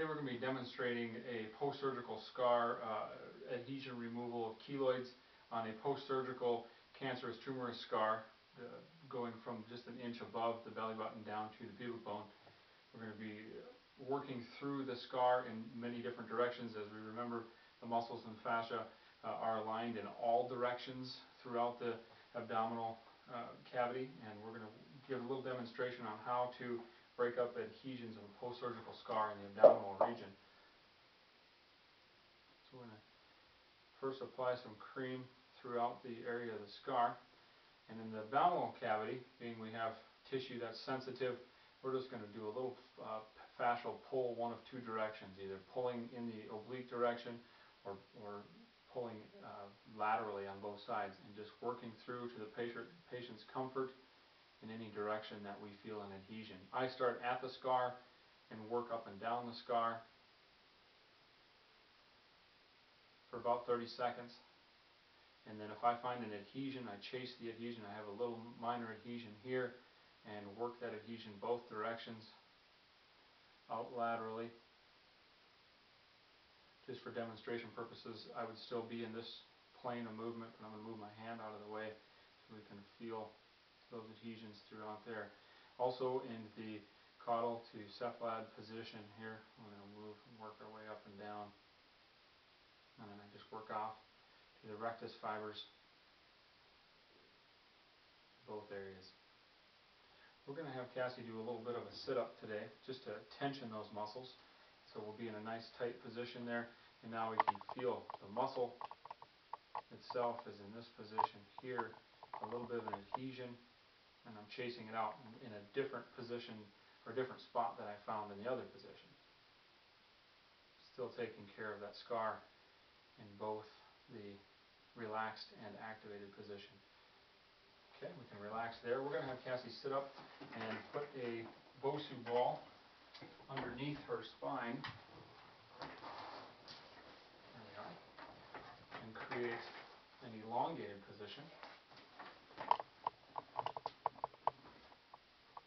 Today we're going to be demonstrating a post-surgical scar adhesion removal of keloids on a post-surgical cancerous tumorous scar going from just an inch above the belly button down to the pubic bone. We're going to be working through the scar in many different directions. As we remember, the muscles and fascia are aligned in all directions throughout the abdominal cavity, and we're going to give a little demonstration on how to break up adhesions of a post-surgical scar in the abdominal region. So we're going to first apply some cream throughout the area of the scar, and in the abdominal cavity, being we have tissue that's sensitive, we're just going to do a little fascial pull one of two directions, either pulling in the oblique direction or pulling laterally on both sides, and just working through to the patient's comfort in any direction that we feel an adhesion. I start at the scar and work up and down the scar for about 30 seconds. And then if I find an adhesion, I chase the adhesion. I have a little minor adhesion here and work that adhesion both directions out laterally. Just for demonstration purposes, I would still be in this plane of movement, but I'm going to move my hand out of the way so we can feel those adhesions throughout there. Also in the caudal to cephalad position here, we're going to move and work our way up and down. And then I just work off to the rectus fibers, both areas. We're going to have Cassie do a little bit of a sit-up today, just to tension those muscles. So we'll be in a nice tight position there, and now we can feel the muscle itself is in this position here, a little bit of an adhesion, and I'm chasing it out in a different position or a different spot that I found in the other position. Still taking care of that scar in both the relaxed and activated position. Okay, we can relax there. We're going to have Cassie sit up and put a Bosu ball underneath her spine. There we are. And create an elongated position.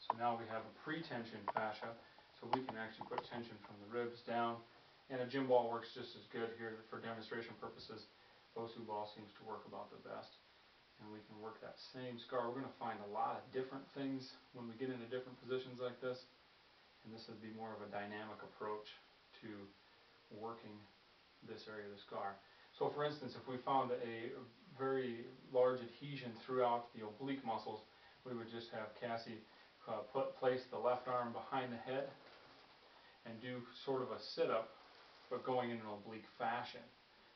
So now we have a pre-tension fascia, so we can actually put tension from the ribs down. And a gym ball works just as good here for demonstration purposes. Bosu ball seems to work about the best. And we can work that same scar. We're going to find a lot of different things when we get into different positions like this. And this would be more of a dynamic approach to working this area of the scar. So for instance, if we found a very large adhesion throughout the oblique muscles, we would just have Cassie place the left arm behind the head and do sort of a sit-up, but going in an oblique fashion.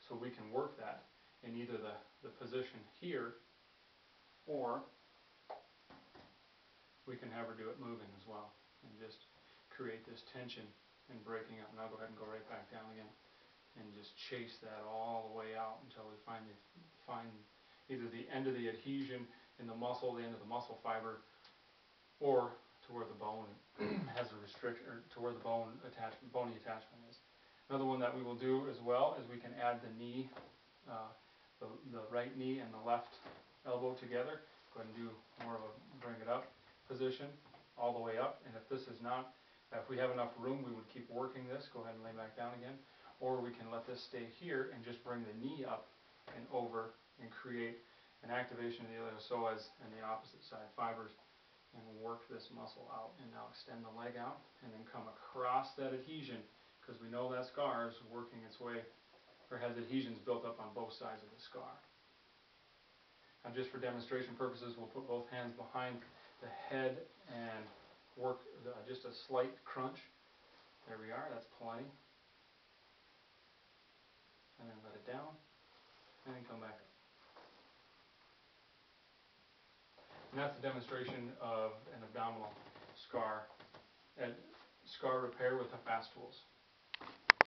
So we can work that in either the position here, or we can have her do it moving as well, and just create this tension and breaking up. And I'll go ahead and go right back down again, and just chase that all the way out until we find either the end of the adhesion in the muscle, the end of the muscle fiber, or to where the bone has a restriction, or to where the bony attachment is. Another one that we will do as well is we can add the knee, the right knee and the left elbow together. Go ahead and do more of a bring it up position all the way up. And if this is not, if we have enough room, we would keep working this. Go ahead and lay back down again. Or we can let this stay here and just bring the knee up and over and create an activation of the iliopsoas and the opposite side fibers, and work this muscle out. And now extend the leg out and then come across that adhesion, because we know that scar is working its way, or has adhesions built up on both sides of the scar. Now just for demonstration purposes, we'll put both hands behind the head and work just a slight crunch. There we are, that's plenty. And then let it down, and then come back up. And that's a demonstration of an abdominal scar and scar repair with the FAST tools.